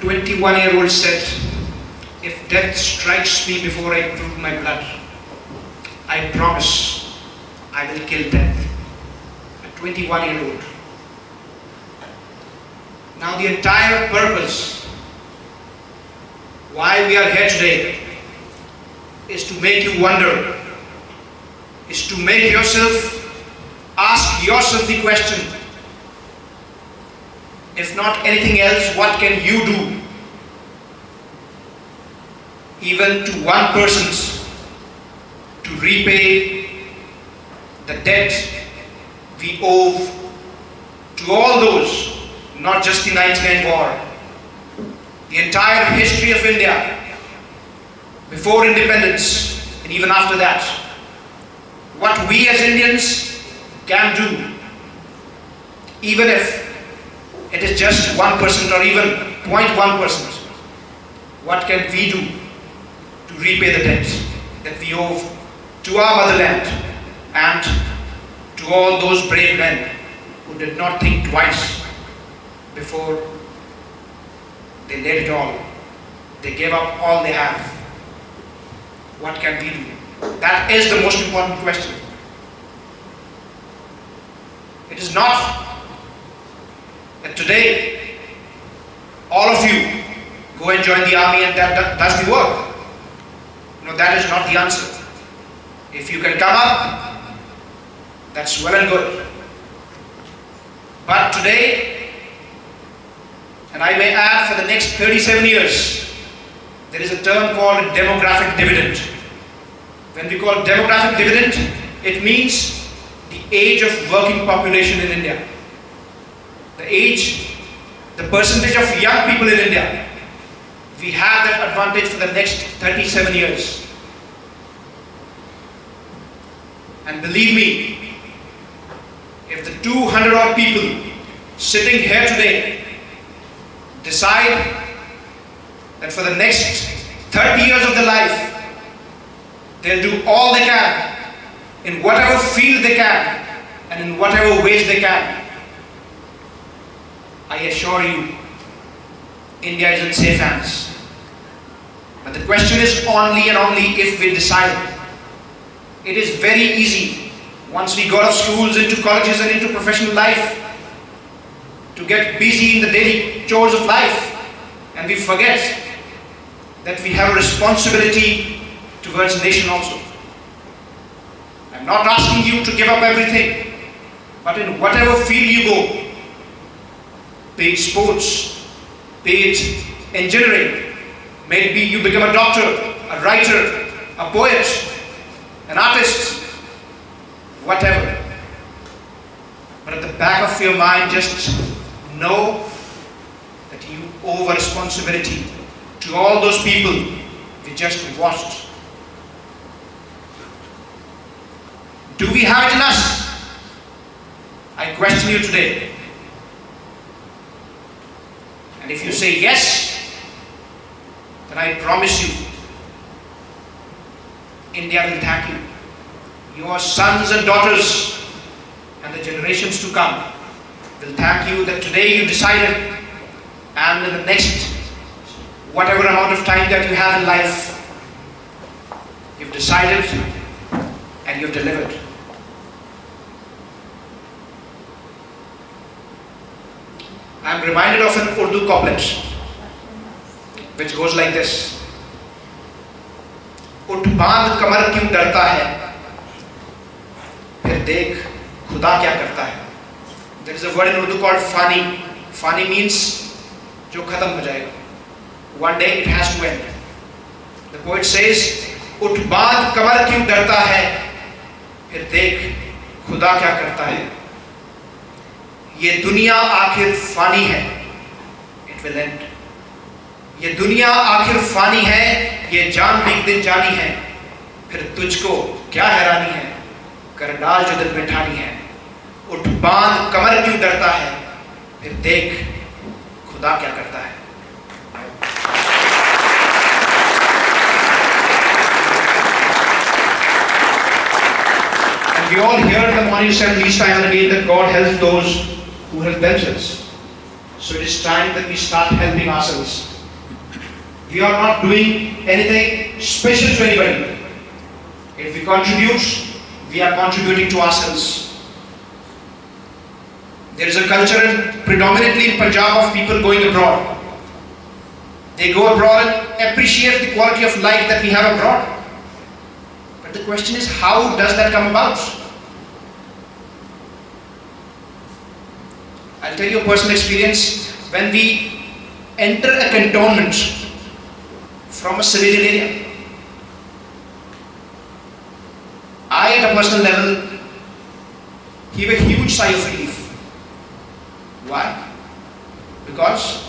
21-year-old said, "If death strikes me before I drink my blood, I promise I will kill death." A 21-year-old. Now the entire purpose why we are here today is to make you wonder, is to make yourself ask yourself the question, if not anything else, what can you do, even to one person, to repay the debt we owe to all those, not just the 99 war, the entire history of India, before independence and even after that, what we as Indians can do, even if it is just 1% or even 0.1%, what can we do to repay the debt that we owe to our motherland and to all those brave men who did not think twice before they laid it all. They gave up all they have. What can we do? That is the most important question. It is not that today all of you go and join the army and that does the work. No, that is not the answer. If you can come up, that's well and good. But today, and I may add for the next 37 years, there is a term called demographic dividend. When we call demographic dividend, it means the age of working population in India. The percentage of young people in India. We have that advantage for the next 37 years. And believe me, if the 200 odd people sitting here today decide that for the next 30 years of their life, they'll do all they can, in whatever field they can, and in whatever ways they can, I assure you, India is in safe hands. But the question is only and only if we decide. It is very easy, once we go out of schools, into colleges and into professional life, to get busy in the daily chores of life, and we forget that we have a responsibility towards the nation also. I'm not asking you to give up everything, but in whatever field you go, be it sports, be it engineering, maybe you become a doctor, a writer, a poet, an artist, whatever. But at the back of your mind, just know that you owe a responsibility to all those people we just watched. Do we have it in us? I question you today. And if you say yes, then I promise you, India will thank you. Your sons and daughters and the generations to come will thank you that today you decided, and in the next whatever amount of time that you have in life, you've decided and you've delivered. I'm reminded of an Urdu couplet which goes like this. उठ बांध कमर क्यों डरता है, फिर देख खुदा क्या करता है. There is a word in Urdu called fani. Fani means जो खत्म हो जाएगा. One day it has to end. The poet says, उठ बांध कमर क्यों डरता है, फिर देख खुदा क्या करता है. ये दुनिया आखिर फानी है, it will end. ये दुनिया आखिर फानी है, ये जान भी एक दिन जानी है, फिर तुझको क्या हैरानी है, कर डाल जो दिल में ठानी है. उठ बांध कमर क्यों डरता है, फिर देख खुदा क्या करता है. And we all hear in the morning assemblies time and again that God helps those who help themselves. So it is time that we start helping ourselves. We are not doing anything special to anybody. If we contribute, we are contributing to ourselves. There is a culture predominantly in Punjab of people going abroad. They go abroad and appreciate the quality of life that we have abroad. But the question is, how does that come about? I'll tell you a personal experience. When we enter a cantonment from a civilian area, I, at a personal level, give a huge sigh of relief. Why? Because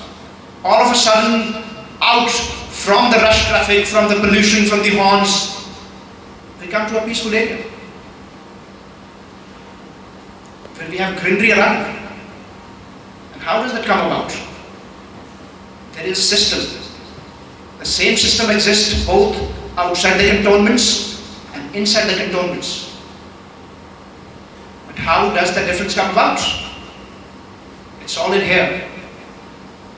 all of a sudden, out from the rush traffic, from the pollution, from the horns, we come to a peaceful area where we have greenery around. And how does that come about? There is a system. The same system exists both outside the cantonments and inside the cantonments. But how does that difference come about? It's all in here,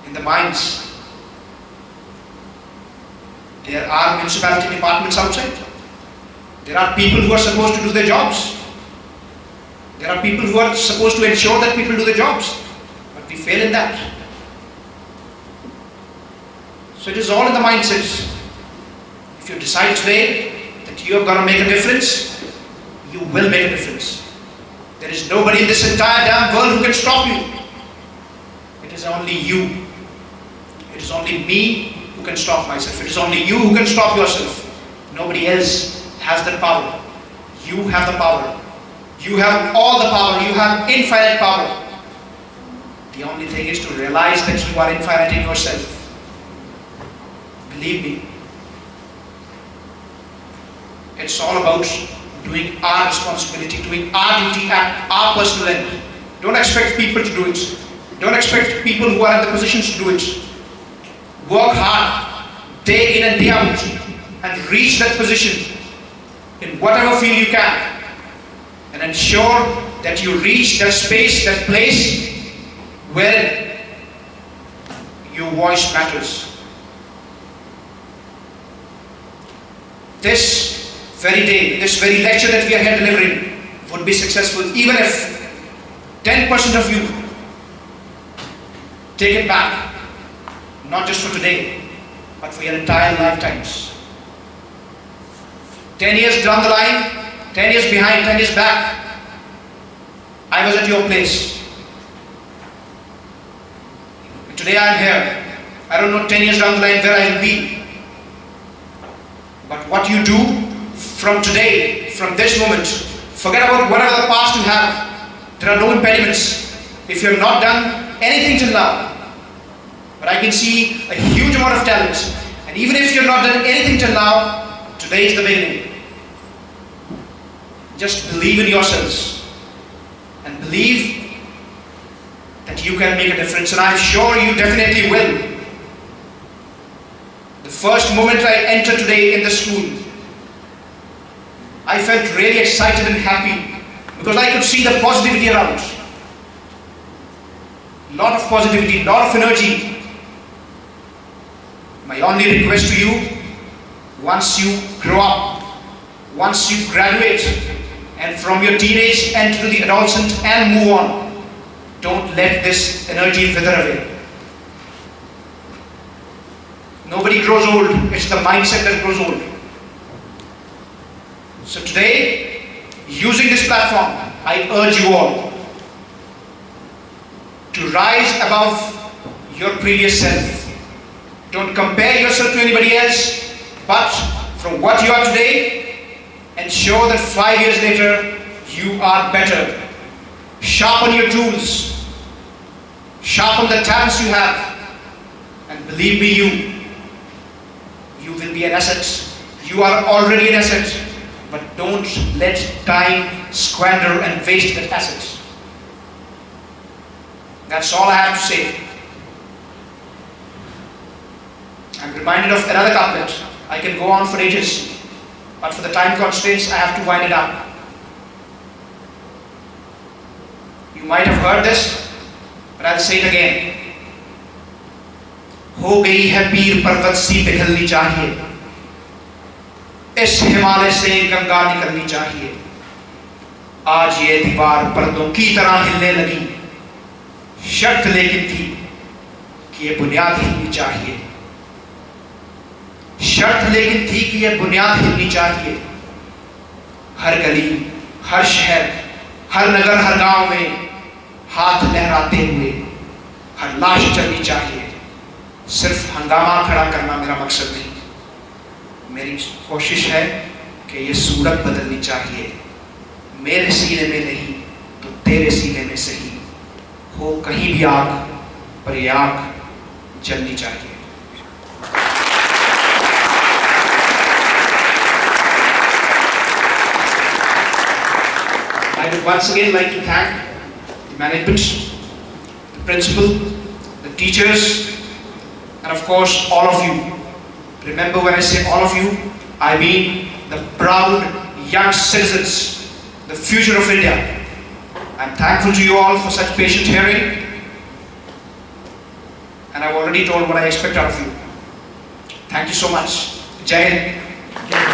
in the minds. There are municipality departments outside. There are people who are supposed to do their jobs. There are people who are supposed to ensure that people do their jobs. But we fail in that. So it is all in the mindset. If you decide today that you are going to make a difference, you will make a difference. There is nobody in this entire damn world who can stop you. It is only you. It is only me who can stop myself. It is only you who can stop yourself. Nobody else has that power. You have the power. You have all the power. You have infinite power. The only thing is to realize that you are infinite in yourself. Believe me. It's all about doing our responsibility, doing our duty at our personal end. Don't expect people to do it. Don't expect people who are in the positions to do it. Work hard, day in and day out, and reach that position in whatever field you can, and ensure that you reach that space, that place where your voice matters. This very day, this very lecture that we are here delivering would be successful even if 10% of you take it back, not just for today, but for your entire lifetimes. 10 years down the line, 10 years behind, 10 years back, I was at your place. And today I am here. I don't know 10 years down the line where I will be. But what you do from today, from this moment, forget about whatever the past you have. There are no impediments. If you have not done anything till now, but I can see a huge amount of talent. And even if you have not done anything till now, today is the beginning. Just believe in yourselves. And believe that you can make a difference. And I'm sure you definitely will. The first moment I entered today in the school, I felt really excited and happy because I could see the positivity around. Lot of positivity, lot of energy. My only request to you, once you grow up, once you graduate, and from your teenage enter the adolescent and move on, don't let this energy wither away. Nobody grows old, it's the mindset that grows old. So today, using this platform, I urge you all to rise above your previous self. Don't compare yourself to anybody else, but from what you are today, ensure that 5 years later, you are better. Sharpen your tools, sharpen the talents you have, and believe me, you will be an asset. You are already an asset, but don't let time squander and waste that asset. That's all I have to say. I'm reminded of another couplet. I can go on for ages, but for the time constraints, I have to wind it up. You might have heard this, but I'll say it again. हो गई है पीर पर्वत सी पिघलनी चाहिए, इस हिमालय से गंगा निकलनी चाहिए। आज ये दीवार पर्दों की तरह हिलने लगी, शर्त लेकिन थी कि ये बुनियाद हिलनी चाहिए। शर्त लेकिन थी कि ये बुनियाद हिलनी चाहिए। हर गली, हर शहर, हर नगर, हर गांव में हाथ लहराते हुए हर लाश चलनी चाहिए। सिर्फ हंगामा खड़ा करना मेरा मकसद नहीं। मेरी कोशिश है कि ये सूरत बदलनी चाहिए। मेरे सीने में नहीं तो तेरे सीने में सही, हो कहीं भी आग, पर ये आग जलनी चाहिए। I would once again like to thank the management, the principal, the teachers, and of course all of you. Remember, when I say all of you, I mean the proud young citizens, the future of India. I'm thankful to you all for such patient hearing, and I've already told what I expect out of you. Thank you so much. Jai Hind.